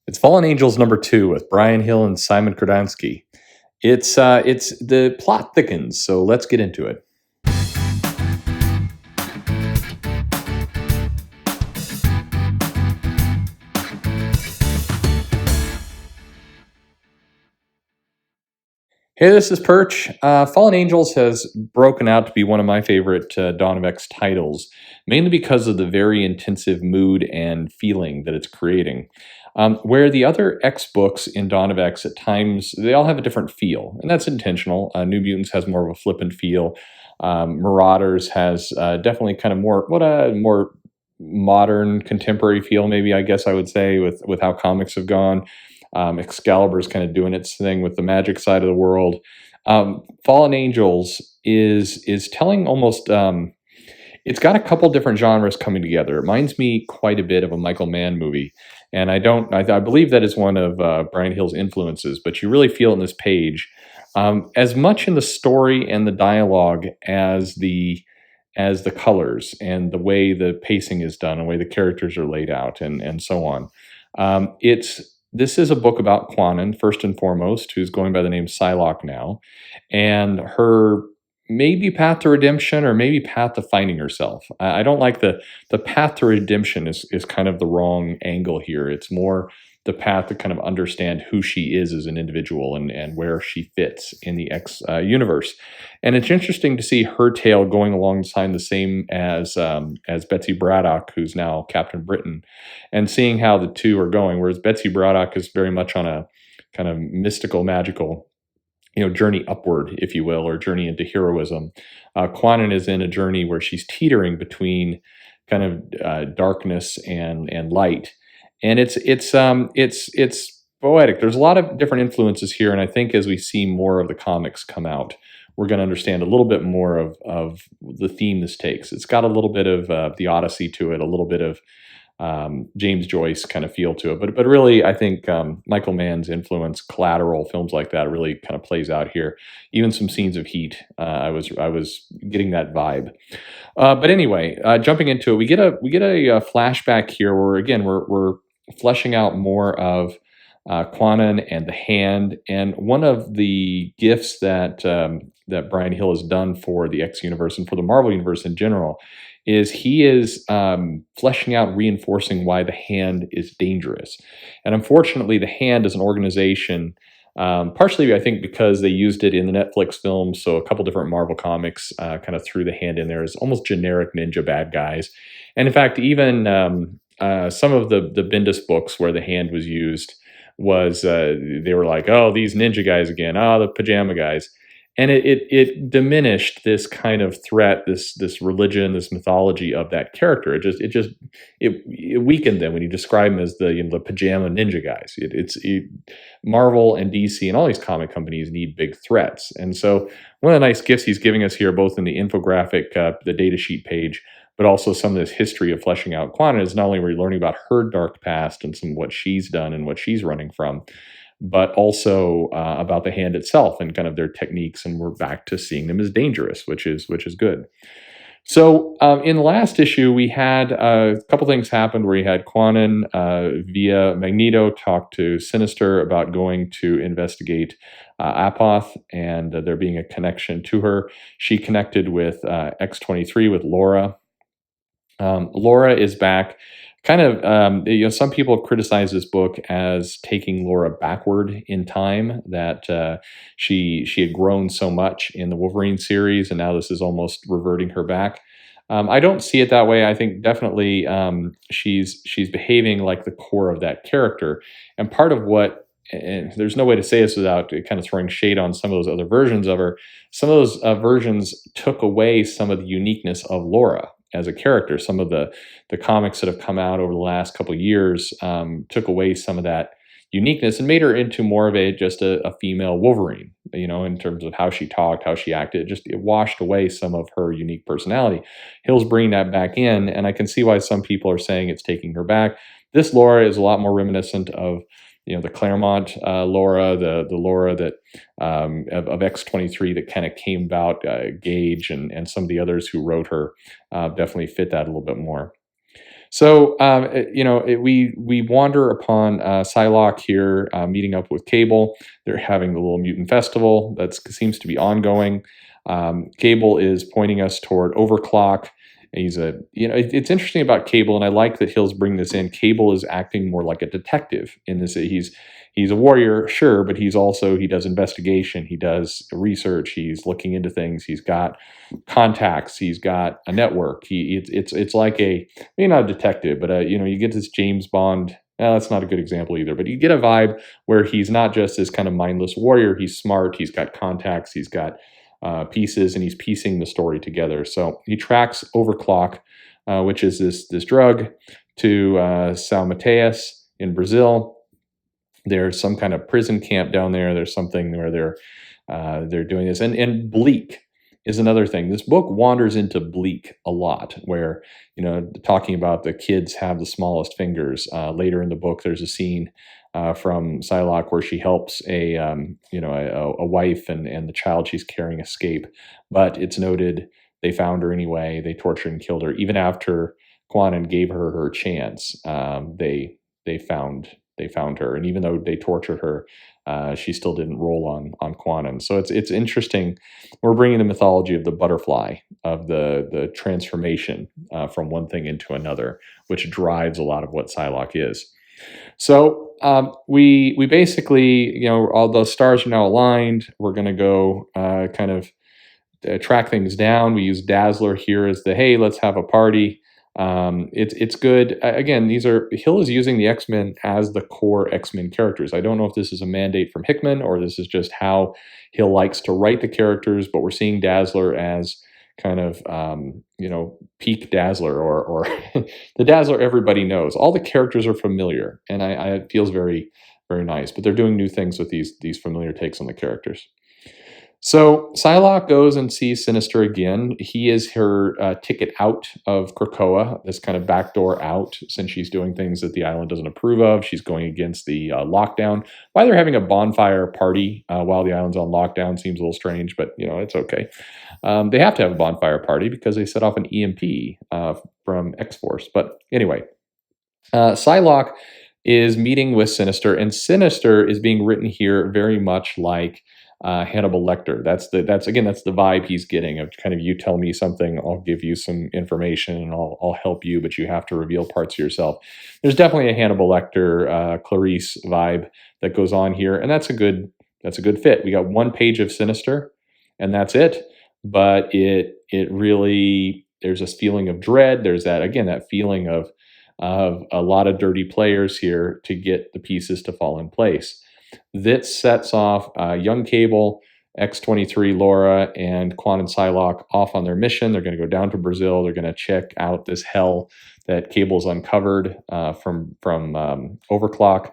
It's Fallen Angels #2 with Bryan Hill and Simon Krodansky. It's the plot thickens, so let's get into it. Hey, this is Perch. Fallen Angels has broken out to be one of my favorite Dawn of X titles, mainly because of the very intensive mood and feeling that it's creating. Where the other X books in Dawn of X, at times, they all have a different feel, and that's intentional. New Mutants has more of a flippant feel. Marauders has definitely kind of more modern, contemporary feel, maybe I guess I would say, with how comics have gone. Excalibur's kind of doing its thing with the magic side of the world. Fallen Angels is telling almost. It's got a couple different genres coming together. It reminds me quite a bit of a Michael Mann movie, and I don't. I believe that is one of Bryan Hill's influences. But you really feel it in this page, as much in the story and the dialogue as the colors and the way the pacing is done, the way the characters are laid out, and so on. This is a book about Kwannon, first and foremost, who's going by the name Psylocke now, and her maybe path to redemption or maybe path to finding herself. I don't like the path to redemption is kind of the wrong angle here. It's more the path to kind of understand who she is as an individual and where she fits in the X universe. And it's interesting to see her tale going alongside the same as Betsy Braddock, who's now Captain Britain, and seeing how the two are going. Whereas Betsy Braddock is very much on a kind of mystical, magical, journey upward, if you will, or journey into heroism. Kwannon is in a journey where she's teetering between kind of darkness and light, and it's poetic. There's a lot of different influences here, and I think as we see more of the comics come out, we're going to understand a little bit more of the theme this takes. It's got a little bit of the Odyssey to it, a little bit of James Joyce kind of feel to it, but really, I think Michael Mann's influence, Collateral, films like that, really kind of plays out here. Even some scenes of Heat, I was getting that vibe. But anyway, jumping into it, we get a flashback here where again we're fleshing out more of Kwannon and the Hand, and one of the gifts that Bryan Hill has done for the X universe and for the Marvel universe in general is he is fleshing out, reinforcing why the Hand is dangerous. And unfortunately, the Hand is an organization, partially I think because they used it in the Netflix film, so a couple different Marvel comics kind of threw the Hand in there as almost generic ninja bad guys. And in fact, even some of the Bendis books where the Hand was used was they were like, oh, these ninja guys again, oh, the pajama guys. And it diminished this kind of threat, this religion, this mythology of that character. It weakened them when you describe them as the pajama ninja guys. Marvel and DC and all these comic companies need big threats, and so one of the nice gifts he's giving us here, both in the infographic, the data sheet page, but also some of this history of fleshing out Kwannon, is not only we're learning about her dark past and some of what she's done and what she's running from, but also about the Hand itself and kind of their techniques, and we're back to seeing them as dangerous, which is good. So in the last issue, we had a couple things happened where you had Kwannon via Magneto talk to Sinister about going to investigate Apoth and there being a connection to her. She connected with X-23 with Laura. Laura is back. Kind of, some people have criticized this book as taking Laura backward in time, that she had grown so much in the Wolverine series, and now this is almost reverting her back. I don't see it that way. I think definitely she's behaving like the core of that character, and part of what, and there's no way to say this without kind of throwing shade on some of those other versions of her. Some of those versions took away some of the uniqueness of Laura as a character. Some of the comics that have come out over the last couple of years took away some of that uniqueness and made her into more of just a female Wolverine, in terms of how she talked, how she acted. It washed away some of her unique personality. Hill's bringing that back in, and I can see why some people are saying it's taking her back. This Laura is a lot more reminiscent of the Claremont Laura, the Laura that of X-23 that kind of came about, Gage and some of the others who wrote her definitely fit that a little bit more. So, we wander upon Psylocke here, meeting up with Cable. They're having the little mutant festival that seems to be ongoing. Cable is pointing us toward Overclock. He's it's interesting about Cable, and I like that Hill's bring this in. Cable is acting more like a detective in this. He's a warrior, sure, but he does investigation, he does research, he's looking into things, he's got contacts, he's got a network. It's like maybe not a detective, but you get this James Bond. That's not a good example either, but you get a vibe where he's not just this kind of mindless warrior. He's smart. He's got contacts. He's got pieces, and he's piecing the story together. So he tracks Overclock, which is this drug, to São Mateus in Brazil. There's some kind of prison camp down there. There's something where they're doing this, and Bleak is another thing. This book wanders into Bleak a lot, where talking about the kids have the smallest fingers. Later in the book, there's a scene from Psylocke where she helps a wife and the child she's carrying escape, but it's noted they found her anyway. They tortured and killed her even after Kwannon gave her chance. They found her, and even though they tortured her, she still didn't roll on Kwannon. So it's interesting. We're bringing the mythology of the butterfly, of the transformation from one thing into another, which drives a lot of what Psylocke is. So we basically, all those stars are now aligned. We're going to go kind of track things down. We use Dazzler here as hey, let's have a party. It's good. Again, Hill is using the X-Men as the core X-Men characters. I don't know if this is a mandate from Hickman or this is just how Hill likes to write the characters, but we're seeing Dazzler as kind of peak Dazzler or the Dazzler everybody knows. All the characters are familiar, and it feels very, very nice. But they're doing new things with these familiar takes on the characters. So Psylocke goes and sees Sinister again. He is her ticket out of Krakoa, this kind of backdoor out, since she's doing things that the island doesn't approve of. She's going against the lockdown. Why they're having a bonfire party while the island's on lockdown seems a little strange, but it's okay. They have to have a bonfire party because they set off an EMP from X-Force. But anyway, Psylocke is meeting with Sinister, and Sinister is being written here very much like Hannibal Lecter. That's the vibe he's getting of kind of, you tell me something, I'll give you some information, and I'll help you, but you have to reveal parts of yourself. There's definitely a Hannibal Lecter, Clarice vibe that goes on here, and that's a good fit. We got one page of Sinister, and that's it. But it really, there's this feeling of dread. There's that feeling of a lot of dirty players here to get the pieces to fall in place. That sets off young Cable, X-23, Laura, and Kwannon Psylocke off on their mission. They're going to go down to Brazil. They're going to check out this hell that Cable's uncovered from Overclock,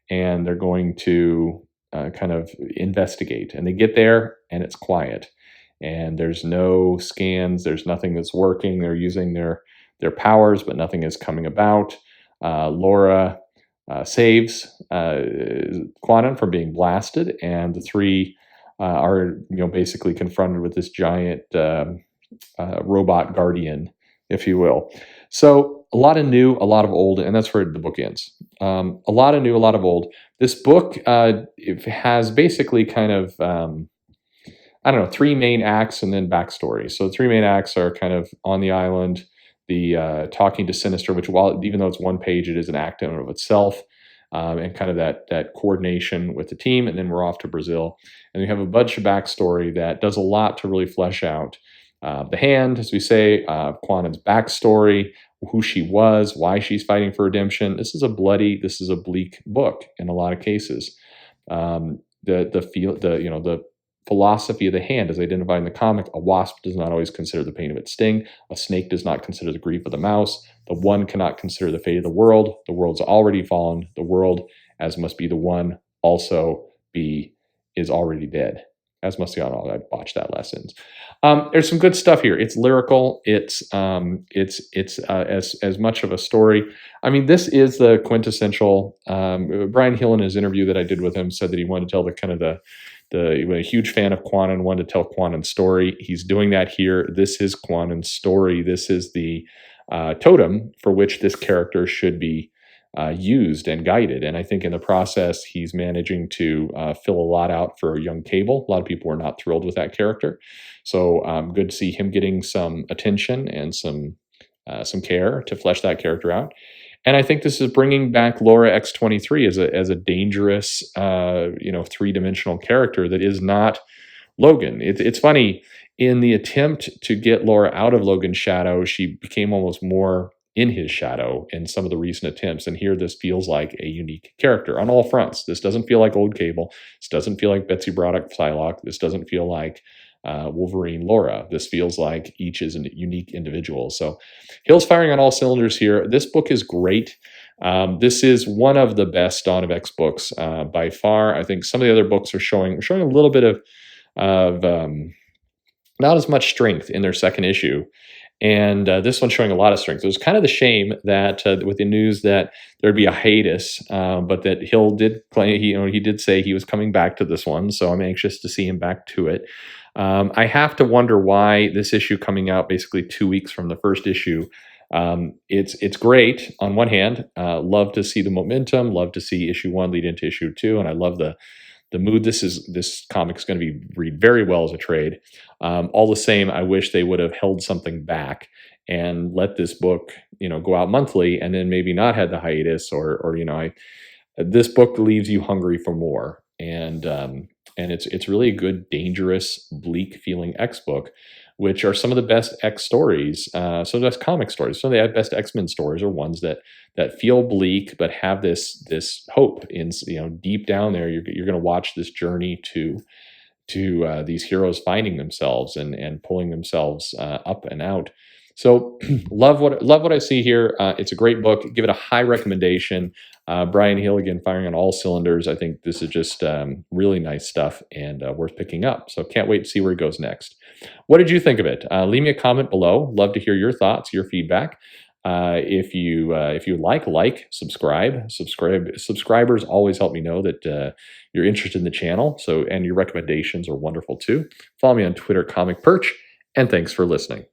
and they're going to kind of investigate. And they get there, and it's quiet. And there's no scans. There's nothing that's working. They're using their powers, but nothing is coming about. Laura saves Kwannon from being blasted, and the three are basically confronted with this giant robot guardian, if you will. So a lot of new, a lot of old, and that's where the book ends. A lot of new, a lot of old. This book it has basically kind of three main acts and then backstory. So the three main acts are kind of on the island, the talking to Sinister, which even though it's one page, it is an act in and of itself, and kind of that coordination with the team. And then we're off to Brazil, and we have a bunch of backstory that does a lot to really flesh out the Hand, as we say, Kwannon's backstory, who she was, why she's fighting for redemption. This is a bleak book in a lot of cases. The philosophy of the Hand, as identified in the comic: a wasp does not always consider the pain of its sting. A snake does not consider the grief of the mouse. The one cannot consider the fate of the world. The world's already fallen. The world, as must be the one, also is already dead. As must be all. I botched that last sentence. There's some good stuff here. It's lyrical. It's as much of a story. I mean, this is the quintessential. Bryan Hill, in his interview that I did with him, said that he wanted to tell he was a huge fan of Kwannon, wanted to tell Kwannon's story. He's doing that here. This is Kwannon's story. This is the totem for which this character should be used and guided. And I think in the process, he's managing to fill a lot out for young Cable. A lot of people were not thrilled with that character. So good to see him getting some attention and some care to flesh that character out. And I think this is bringing back Laura X-23 as a dangerous, three-dimensional character that is not Logan. It's funny, in the attempt to get Laura out of Logan's shadow, she became almost more in his shadow in some of the recent attempts. And here this feels like a unique character on all fronts. This doesn't feel like old Cable. This doesn't feel like Betsy Braddock Psylocke. This doesn't feel like Wolverine Laura. This feels like each is a unique individual. So Hill's firing on all cylinders here. This book is great. This is one of the best Dawn of X books by far. I think some of the other books are showing a little bit of not as much strength in their second issue. And this one's showing a lot of strength. It was kind of the shame that with the news that there'd be a hiatus, but that Hill did claim, he did say he was coming back to this one. So I'm anxious to see him back to it. I have to wonder why this issue coming out basically 2 weeks from the first issue. It's great on one hand. Love to see the momentum. Love to see issue 1 lead into issue 2, and I love the mood. This comic's going to be read very well as a trade. All the same, I wish they would have held something back and let this book, go out monthly, and then maybe not had the hiatus, or this book leaves you hungry for more. And it's really a good, dangerous, bleak feeling X book, which are some of the best X stories, some of the best comic stories. Some of the best X-Men stories are ones that feel bleak but have this hope in, deep down there. You're going to watch this journey to these heroes finding themselves and pulling themselves up and out. So love what I see here. It's a great book. Give it a high recommendation. Bryan Hill, again, firing on all cylinders. I think this is just really nice stuff and worth picking up. So can't wait to see where he goes next. What did you think of it? Leave me a comment below. Love to hear your thoughts, your feedback. If you like, subscribe. Subscribers always help me know that you're interested in the channel. So, and your recommendations are wonderful too. Follow me on Twitter, Comic Perch, and thanks for listening.